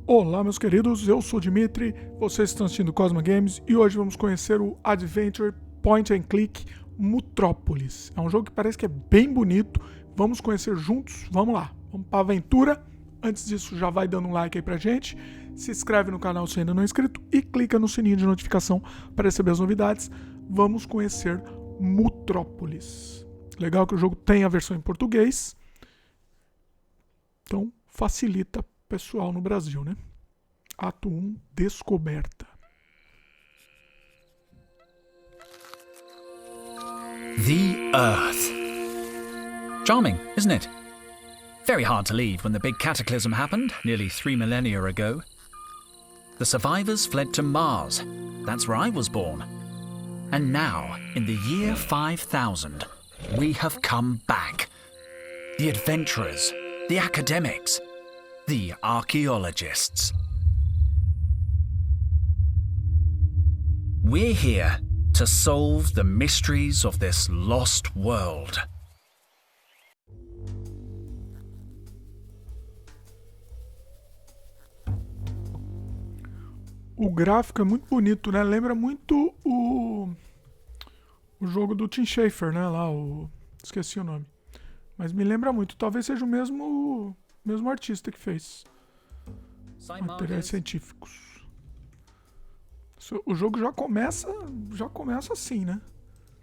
Olá, meus queridos, eu sou o Dimitri, vocês estão assistindo Kozma Games e hoje vamos conhecer o Adventure Point and Click Mutropolis. É um jogo que parece que é bem bonito, vamos conhecer juntos, vamos lá, vamos para a aventura. Antes disso, já vai dando um like aí pra gente, se inscreve no canal se ainda não é inscrito e clica no sininho de notificação para receber as novidades. Vamos conhecer Mutropolis. Legal que o jogo tem a versão em português, então facilita pessoal no Brasil, né? Ato 1, descoberta. The Earth. Charming, isn't it? Very hard to leave when the big cataclysm happened nearly 3 millennia ago. The survivors fled to Mars. That's where I was born. And now, in the year 5000, we have come back. The adventurers, the academics, the archaeologists. We're here to solve the mysteries of this lost world. O gráfico é muito bonito, né? Lembra muito o jogo do Tim Schafer, né? Lá, esqueci o nome. Mas me lembra muito. Talvez seja o mesmo artista que fez materiais científicos. O jogo já começa assim, né?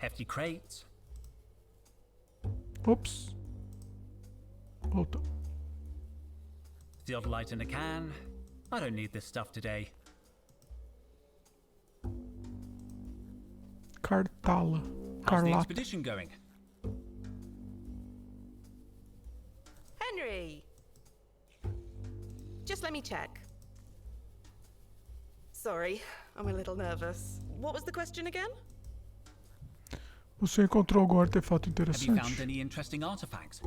Hefty crates. Ops. Volta. Theodolite in a can. I don't need this stuff today. Cartala. How's the Carlata. expedition going? Henry! Just let me check. Sorry, I'm a little nervous. What was the question again? Você encontrou algum artefato Have you found interessante? any interesting artifacts?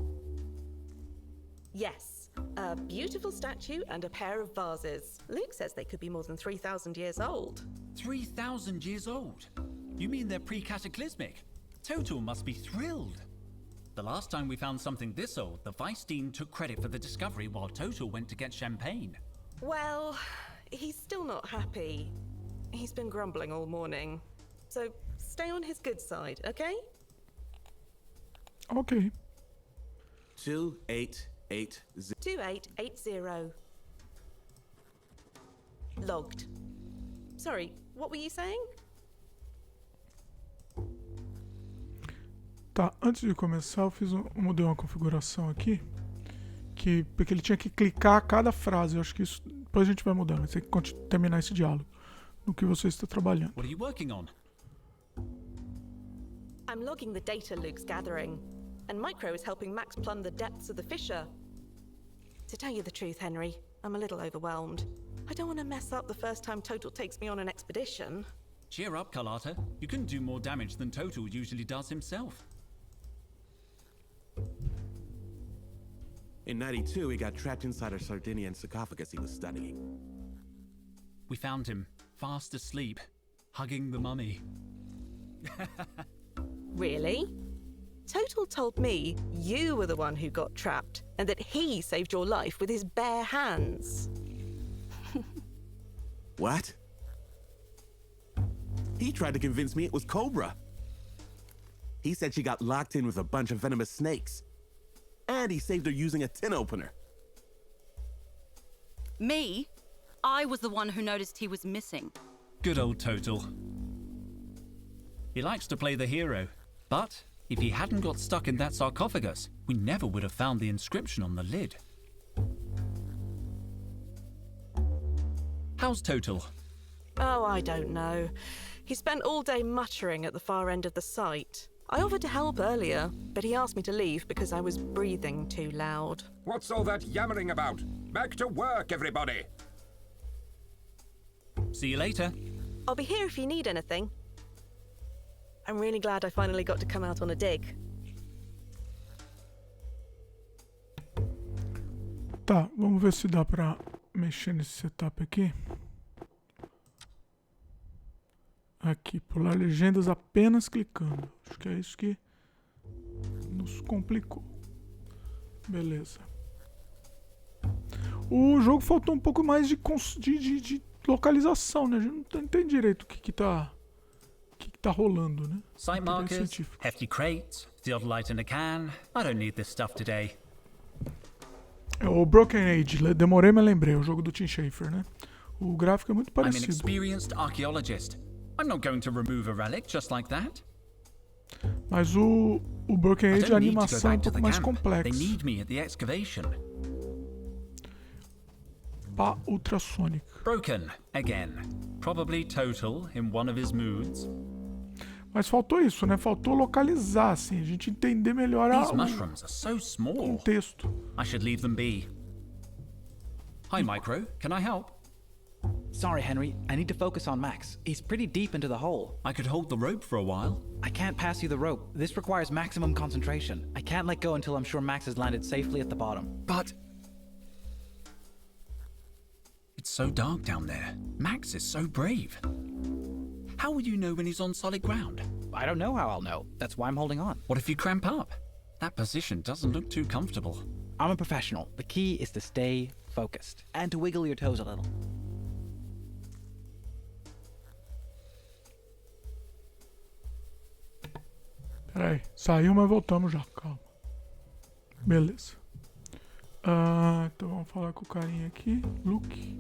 Yes, a beautiful statue and a pair of vases. Luke says they could be more than 3,000 years old. 3,000 years old? You mean they're pre-cataclysmic? Total must be thrilled. The last time we found something this old, the Vice Dean took credit for the discovery while Total went to get champagne. Well, he's still not happy. He's been grumbling all morning. So stay on his good side, okay? Ok. 2880. 2880. Logged. Sorry, what were you saying? Tá, antes de começar eu mudei uma configuração aqui, porque ele tinha que clicar a cada frase. Eu acho que isso depois a gente vai mudar, mas tem que terminar esse diálogo no que você está trabalhando. What are you working on? I'm logging the data Luke's gathering, and Micro is helping Max plumb the depths of the fissure. To tell you the truth, Henry, I'm a little overwhelmed. I don't want to mess up the first time Total takes me on an expedition. Cheer up, Carlotta. You can do more damage than Total usually does himself. In 92, he got trapped inside a Sardinian sarcophagus he was studying. We found him, fast asleep, hugging the mummy. Really? Total told me you were the one who got trapped, and that he saved your life with his bare hands. What? He tried to convince me it was Cobra. He said she got locked in with a bunch of venomous snakes. And he saved her using a tin opener. Me? I was the one who noticed he was missing. Good old Total. He likes to play the hero, but if he hadn't got stuck in that sarcophagus, we never would have found the inscription on the lid. How's Total? Oh, I don't know. He spent all day muttering at the far end of the site. I offered to help earlier, but he asked me to leave because I was breathing too loud. What's all that yammering about? Back to work, everybody! See you later. I'll be here if you need anything. I'm really glad I finally got to come out on a dig. Tá, vamos ver se dá pra mexer nesse setup aqui. Aqui, pular legendas apenas clicando. Acho que é isso que nos complicou. Beleza. O jogo faltou um pouco mais de localização, né? A gente não entende direito o que tá rolando, né? Site markers, hefty crates, sealed light in a can. I don't need this stuff today. É o Broken Age, demorei, mas lembrei, o jogo do Tim Schafer, né? O gráfico é muito I'm an parecido. experienced archaeologist. I'm not going to remove a relic just like that. Mas o Broken I Age, a don't need to go animação é um back to the pouco mais camp. complexa. They need me at the excavation. Pá ultrasonic. Broken again. Probably total in one of his moods. Mas faltou isso, né? Faltou localizar, assim, a gente entender melhor These o mushrooms are so small. contexto. I should leave them be. Hi, Micro. Can I help? Sorry, Henry. I need to focus on Max. He's pretty deep into the hole. I could hold the rope for a while. I can't pass you the rope. This requires maximum concentration. I can't let go until I'm sure Max has landed safely at the bottom. But it's so dark down there. Max is so brave. How will you know when he's on solid ground? I don't know how I'll know. That's why I'm holding on. What if you cramp up? That position doesn't look too comfortable. I'm a professional. The key is to stay focused and to wiggle your toes a little. Peraí, saiu, mas voltamos já, calma. Beleza. Então vamos falar com o carinha aqui. Luke.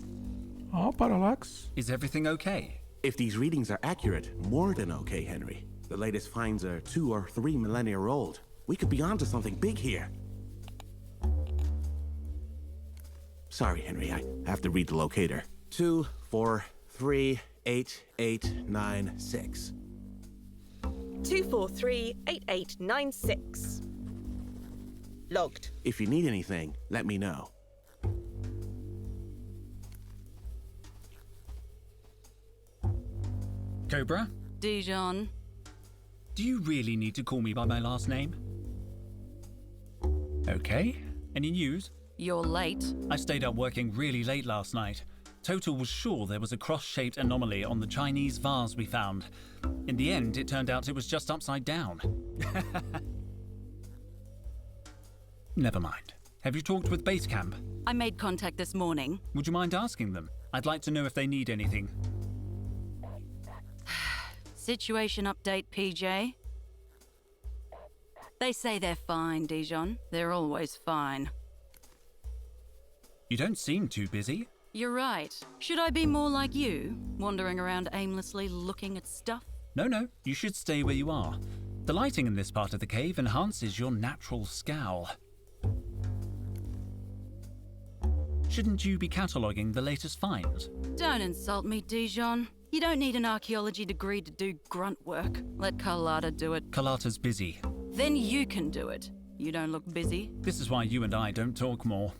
Parallax. Is everything okay? If these readings are accurate, more than okay, Henry. The latest finds are 2 or 3 millennia old. We could be onto something big here. Sorry, Henry, I have to read the locator. 2, 4, 3, 8, 8, 9, 6. 2438896. Logged. If you need anything, let me know. Cobra, Dijon. do you really need to call me by my last name? Okay. Any news? You're late. I stayed up working really late last night. Total was sure there was a cross-shaped anomaly on the Chinese vase we found. In the end, it turned out it was just upside down. Never mind. Have you talked with Base Camp? I made contact this morning. Would you mind asking them? I'd like to know if they need anything. Situation update, PJ. They say they're fine, Dijon. They're always fine. You don't seem too busy. You're right. Should I be more like you, wandering around aimlessly looking at stuff? No, you should stay where you are. The lighting in this part of the cave enhances your natural scowl. Shouldn't you be cataloguing the latest finds? Don't insult me, Dijon. You don't need an archaeology degree to do grunt work. Let Carlotta do it. Carlotta's busy. Then you can do it. You don't look busy. This is why you and I don't talk more.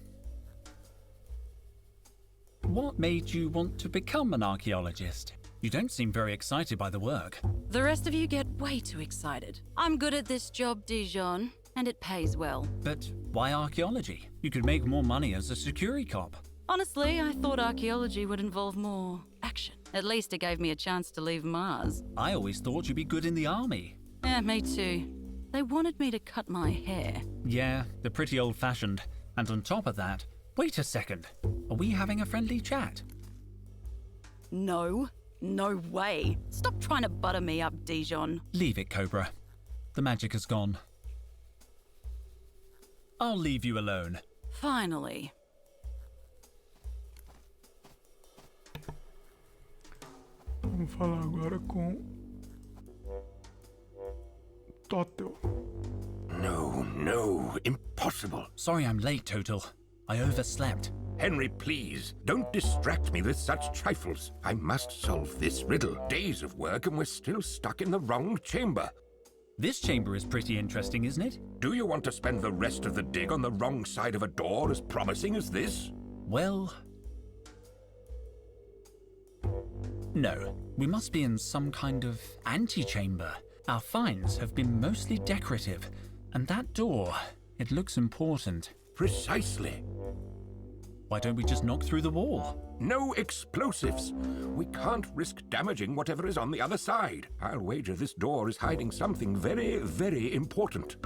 What made you want to become an archaeologist? You don't seem very excited by the work. The rest of you get way too excited. I'm good at this job, Dijon, and it pays well. But why archaeology? You could make more money as a security cop. Honestly, I thought archaeology would involve more action. At least it gave me a chance to leave Mars. I always thought you'd be good in the army. Yeah, me too. They wanted me to cut my hair. Yeah, they're pretty old-fashioned. And on top of that, wait a second. Are we having a friendly chat? No way. Stop trying to butter me up, Dijon. Leave it, Cobra. The magic has gone. I'll leave you alone. Finally. Vamos falar agora com Total. No, impossible. Sorry I'm late, Total. I overslept. Henry, please, don't distract me with such trifles. I must solve this riddle. Days of work and we're still stuck in the wrong chamber. This chamber is pretty interesting, isn't it? Do you want to spend the rest of the dig on the wrong side of a door as promising as this? Well... no. We must be in some kind of antechamber. Our finds have been mostly decorative. And that door, it looks important. Precisely. Why don't we just knock through the wall? No explosives. We can't risk damaging whatever is on the other side. I'll wager this door is hiding something very, very important.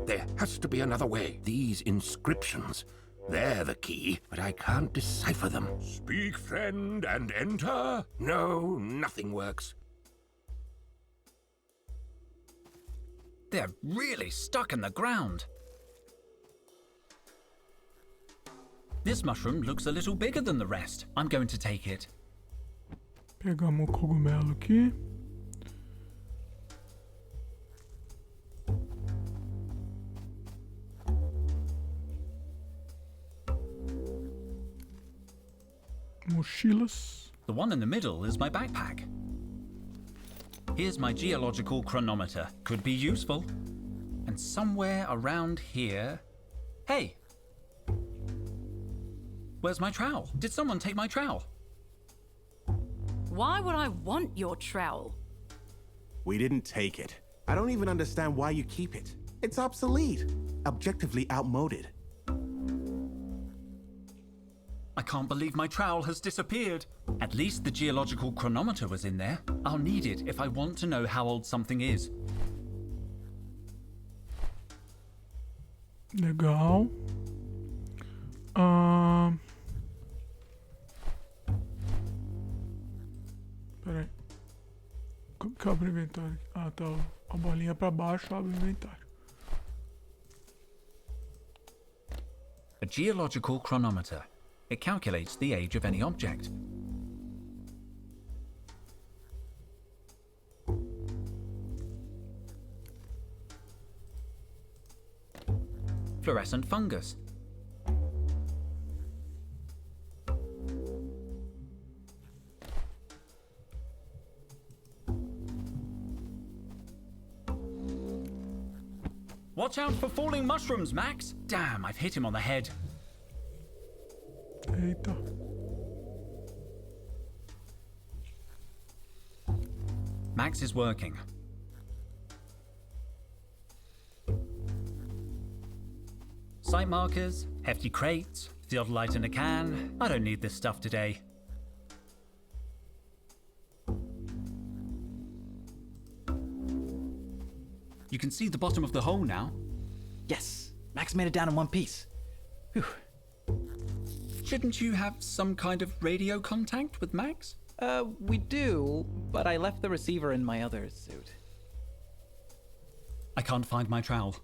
There has to be another way. These inscriptions. They're the key, but I can't decipher them. Speak, friend, and enter? No, nothing works. They're really stuck in the ground. This mushroom looks a little bigger than the rest. I'm going to take it. Pegamos o cogumelo aqui. Mochilas. The one in the middle is my backpack. Here's my geological chronometer. Could be useful. And somewhere around here... Hey! Where's my trowel? Did someone take my trowel? Why would I want your trowel? We didn't take it. I don't even understand why you keep it. It's obsolete. Objectively outmoded. I can't believe my trowel has disappeared. At least the geological chronometer was in there. I'll need it if I want to know how old something is. Legal. Peraí. Como que abre o inventário? Ah, tá. A bolinha pra baixo abre o inventário. A geological chronometer. It calculates the age of any object. Fluorescent fungus. Watch out for falling mushrooms, Max! Damn, I've hit him on the head. Eita. Max is working. Site markers, hefty crates, theodolite in a can. I don't need this stuff today. You can see the bottom of the hole now. Yes, Max made it down in one piece. Whew. Shouldn't you have some kind of radio contact with Max? We do, but I left the receiver in my other suit. I can't find my trowel.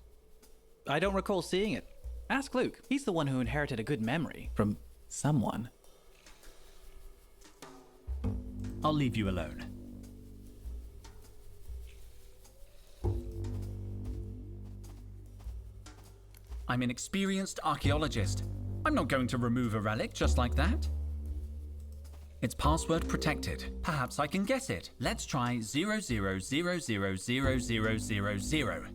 I don't recall seeing it. Ask Luke. He's the one who inherited a good memory from someone. I'll leave you alone. I'm an experienced archaeologist. I'm not going to remove a relic just like that. It's password protected. Perhaps I can guess it. Let's try 00000000.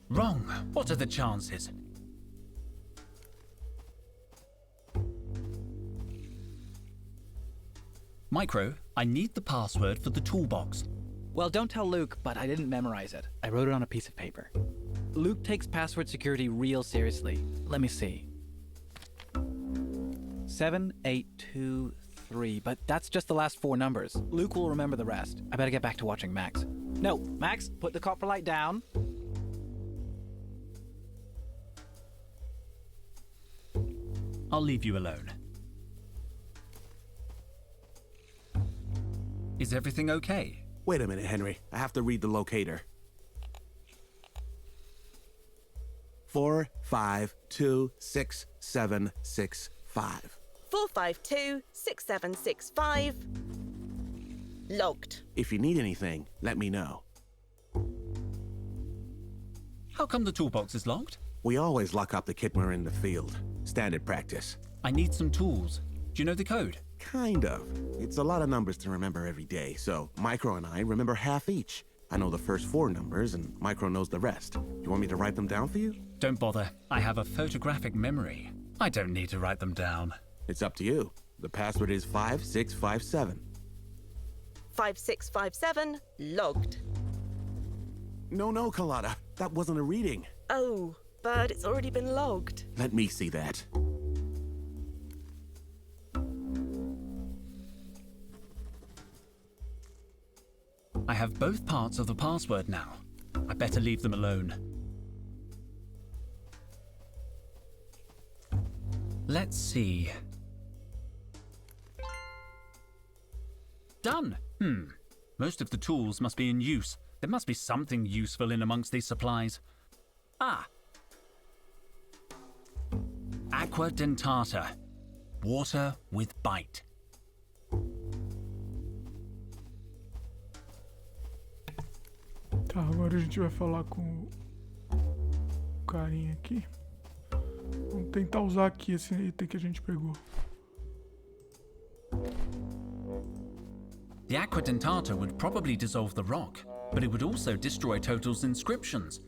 Wrong. What are the chances? Micro, I need the password for the toolbox. Well, don't tell Luke, but I didn't memorize it. I wrote it on a piece of paper. Luke takes password security real seriously. Let me see. 7823, but that's just the last 4 numbers. Luke will remember the rest. I better get back to watching Max. No, Max, put the copper light down. I'll leave you alone. Is everything okay? Wait a minute, Henry. I have to read the locator. 4526765. 4526765. Logged. If you need anything, let me know. How come the toolbox is locked? We always lock up the kit when we're in the field. Standard practice. I need some tools. Do you know the code? Kind of. It's a lot of numbers to remember every day, so Micro and I remember half each. I know the first 4 numbers, and Micro knows the rest. You want me to write them down for you? Don't bother. I have a photographic memory. I don't need to write them down. It's up to you. The password is 5657. 5657. Logged. No, Carlotta. That wasn't a reading. Oh, but it's already been logged. Let me see that. I have both parts of the password now. I better leave them alone. Let's see. Done! Most of the tools must be in use. There must be something useful in amongst these supplies. Ah! Aqua dentata. Water with bite. Tá, agora a gente vai falar com o carinha aqui. Vamos tentar usar aqui esse item que a gente pegou. The aqua dentata would probably dissolve the rock, but it would also destroy Total's inscriptions.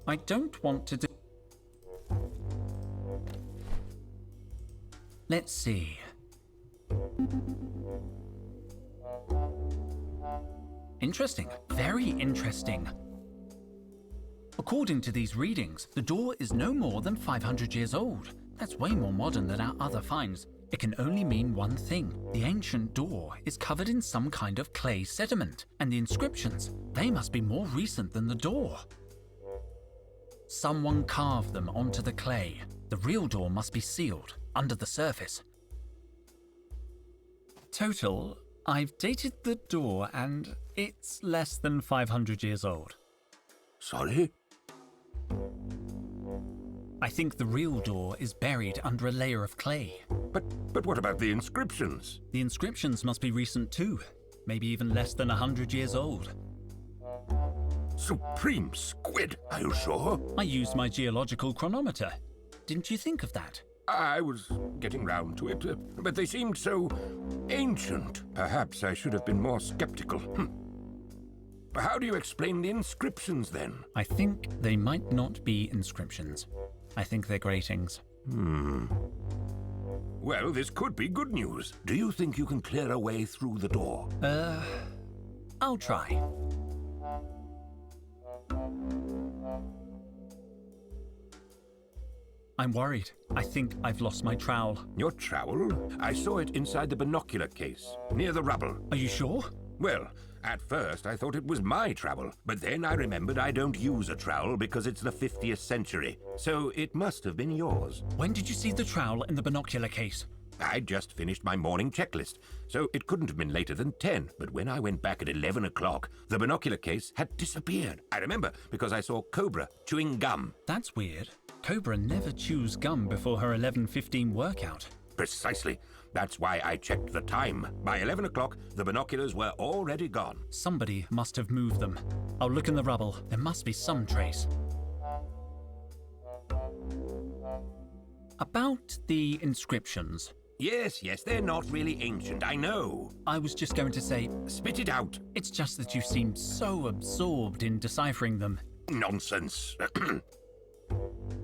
I don't want to do... Let's see. Interesting. Very interesting. According to these readings, the door is no more than 500 years old. That's way more modern than our other finds. It can only mean one thing. The ancient door is covered in some kind of clay sediment, and the inscriptions, they must be more recent than the door. Someone carved them onto the clay. The real door must be sealed, under the surface. Total, I've dated the door and it's less than 500 years old. Sorry? I think the real door is buried under a layer of clay. But what about the inscriptions? The inscriptions must be recent too, maybe even less than 100 years old. Supreme squid, are you sure? I used my geological chronometer. Didn't you think of that? I was getting round to it, but they seemed so ancient. Perhaps I should have been more skeptical. How do you explain the inscriptions then? I think they might not be inscriptions. I think they're gratings. Well, this could be good news. Do you think you can clear a way through the door? I'll try. I'm worried. I think I've lost my trowel. Your trowel? I saw it inside the binocular case, near the rubble. Are you sure? Well, at first I thought it was my trowel, but then I remembered I don't use a trowel because it's the 50th century, so it must have been yours. When did you see the trowel in the binocular case? I'd just finished my morning checklist, so it couldn't have been later than 10, but when I went back at 11 o'clock, the binocular case had disappeared. I remember because I saw Cobra chewing gum. That's weird. Cobra never chews gum before her 11:15 workout. Precisely. That's why I checked the time. By 11 o'clock, the binoculars were already gone. Somebody must have moved them. I'll look in the rubble. There must be some trace. About the inscriptions. Yes, they're not really ancient, I know. I was just going to say, Spit it out. it's just that you seem so absorbed in deciphering them. Nonsense.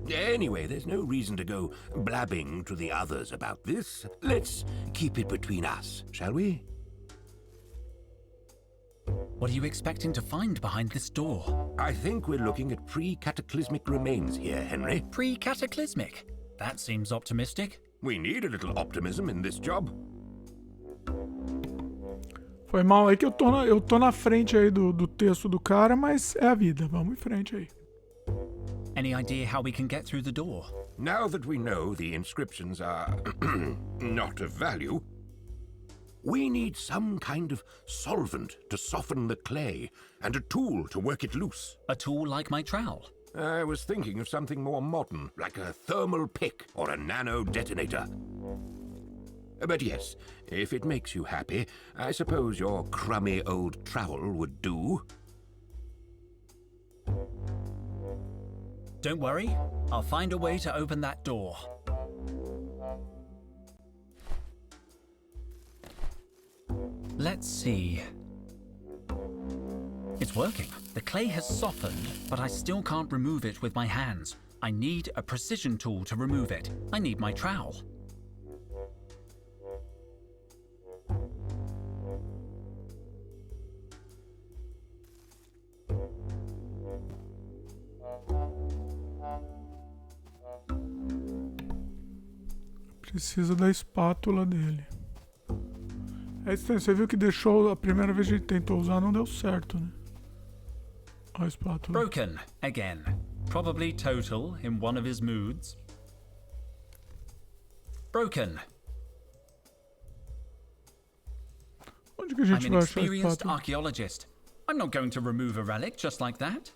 Anyway, there's no reason to go blabbing to the others about this. Let's keep it between us, shall we? What are you expecting to find behind this door? I think we're looking at pre-cataclysmic remains here, Henry. Pre-cataclysmic? That seems optimistic. We need a little optimism in this job. Foi mal aí que eu tô na frente aí do texto do cara, mas é a vida. Vamos em frente aí. Any idea how we can get through the door? Now that we know the inscriptions are not of value, we need some kind of solvent to soften the clay and a tool to work it loose. A tool like my trowel? I was thinking of something more modern, like a thermal pick or a nano detonator. But yes, if it makes you happy, I suppose your crummy old trowel would do. Don't worry, I'll find a way to open that door. Let's see. It's working. The clay has softened, but I still can't remove it with my hands. I need a precision tool to remove it. I need my trowel. Precisa da espátula dele. É estranho, você viu que deixou a primeira vez que a gente tentou usar, não deu certo, né? Olha a espátula. Broken again. Probably total in one of his moods. Broken. Onde que a I'm gente an vai achar a experienced espátula? archaeologist. I'm not going to remove a relic just like that.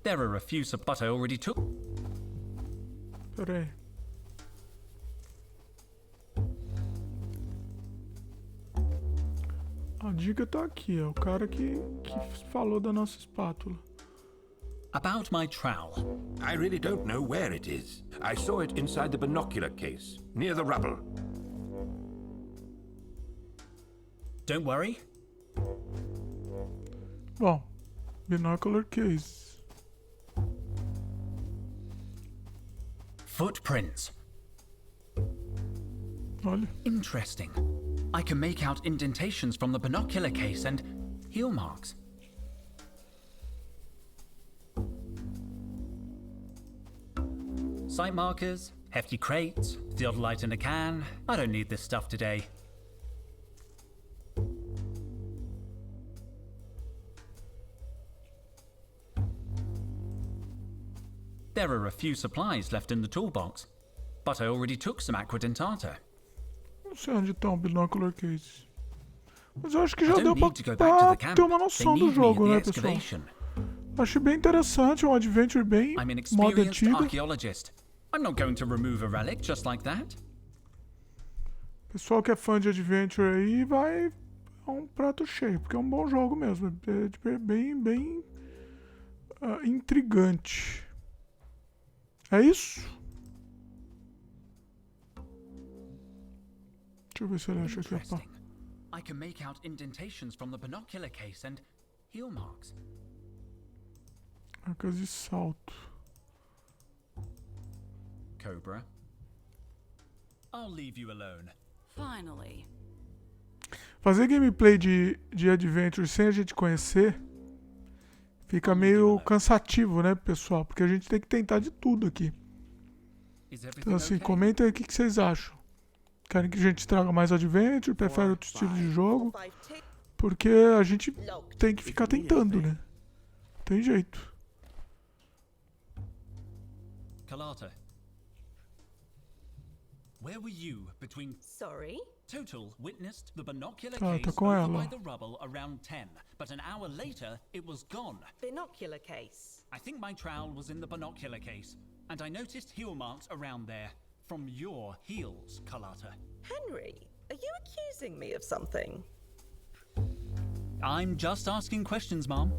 There are a few but I already took. Pera aí. A dica tá aqui, é o cara que falou da nossa espátula. About my trowel. I really don't know where it is. I saw it inside the binocular case, near the rubble. Don't worry. Bom, binocular case. Footprints. Olha. Interesting. I can make out indentations from the binocular case and heel marks. Site markers, hefty crates, theodolite in a can. I don't need this stuff today. There are a few supplies left in the toolbox, but I already took some aquadentata. Não sei onde tá um binocular case. Mas eu acho que I já don't deu need to go back to pra the camp. ter uma They noção do need me jogo, at né, the pessoal? excavation. Achei bem interessante, um adventure bem I'm an moda experienced antiga. archaeologist. I'm not going to remove a relic just like that. Pessoal que é fã de adventure aí vai a um prato cheio, porque é um bom jogo mesmo. É bem intrigante. É isso? Deixa eu ver se ele acha aqui a pá. Interesting. I can make out indentations from the binocular case and heel marks. Marcas de salto. Cobra. I'll leave you alone. Finally. Fazer gameplay de adventure sem a gente conhecer fica meio cansativo, né, pessoal? Porque a gente tem que tentar de tudo aqui. Is everything Então, assim, okay? comenta aí o que vocês acham. Querem que a gente traga mais adventure? Prefere outro estilo de jogo? Porque a gente tem que ficar tentando, né? Não tem jeito. Kalata. Where were you between... Sorry? Total witnessed the binocular Tá case com over ela. by the rubble around 10, but an hour later it was gone. Binocular case. I think my trowel was in the binocular case, and I noticed heel marks around there from your heels, Kalata. Henry, are you accusing me of something? I'm just asking questions, Mom.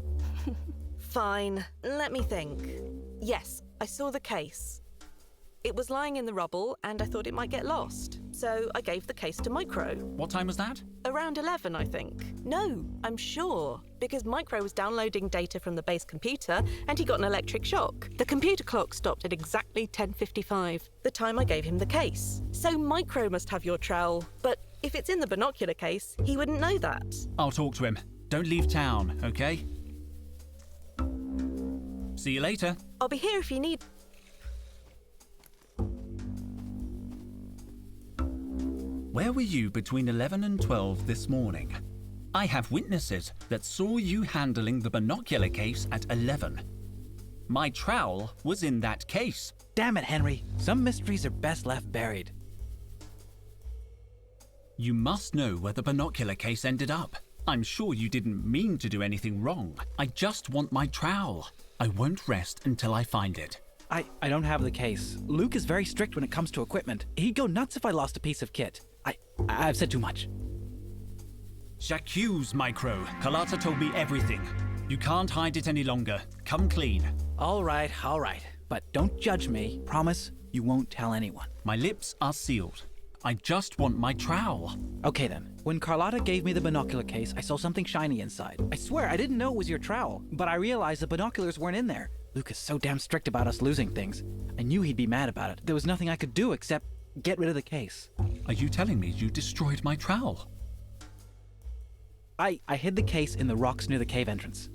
Fine, let me think. Yes, I saw the case. It was lying in the rubble and I thought it might get lost. So I gave the case to Micro. What time was that? Around 11, I think. No, I'm sure. Because Micro was downloading data from the base computer and he got an electric shock. The computer clock stopped at exactly 10:55, the time I gave him the case. So Micro must have your trowel. But if it's in the binocular case, he wouldn't know that. I'll talk to him. Don't leave town, okay? See you later. I'll be here if you need... Where were you between 11 and 12 this morning? I have witnesses that saw you handling the binocular case at 11. My trowel was in that case. Damn it, Henry. Some mysteries are best left buried. You must know where the binocular case ended up. I'm sure you didn't mean to do anything wrong. I just want my trowel. I won't rest until I find it. I don't have the case. Luke is very strict when it comes to equipment. He'd go nuts if I lost a piece of kit. I've said too much. J'accuse, Micro. Kalata told me everything. You can't hide it any longer. Come clean. All right. But don't judge me. Promise you won't tell anyone. My lips are sealed. I just want my trowel. Okay then. When Carlotta gave me the binocular case, I saw something shiny inside. I swear I didn't know it was your trowel, but I realized the binoculars weren't in there. Luke is so damn strict about us losing things. I knew he'd be mad about it. There was nothing I could do except get rid of the case. Are you telling me you destroyed my trowel? I hid the case in the rocks near the cave entrance.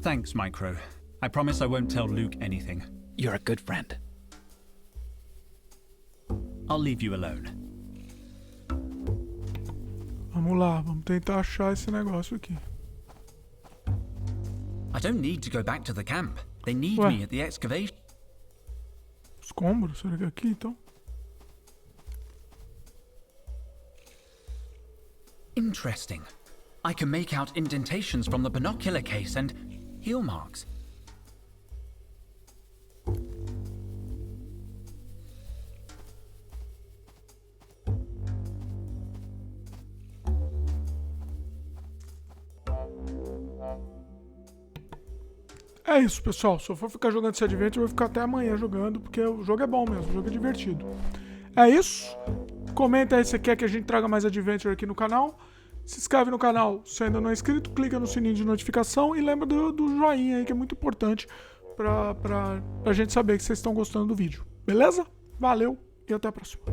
Thanks, Micro. I promise I won't tell Luke anything. You're a good friend. I'll leave you alone. Vamos lá, vamos tentar achar esse negócio aqui. I don't need to go back to the camp. They need Ué. me at the excavation. Escombros? Será que é aqui, então? Interesting. I can make out indentations from the binocular case and heel marks. É isso, pessoal. Se eu for ficar jogando esse Adventure, eu vou ficar até amanhã jogando, porque o jogo é bom mesmo, o jogo é divertido. É isso. Comenta aí se você quer que a gente traga mais Adventure aqui no canal. Se inscreve no canal se ainda não é inscrito, clica no sininho de notificação e lembra do joinha aí, que é muito importante pra gente saber que vocês estão gostando do vídeo. Beleza? Valeu e até a próxima.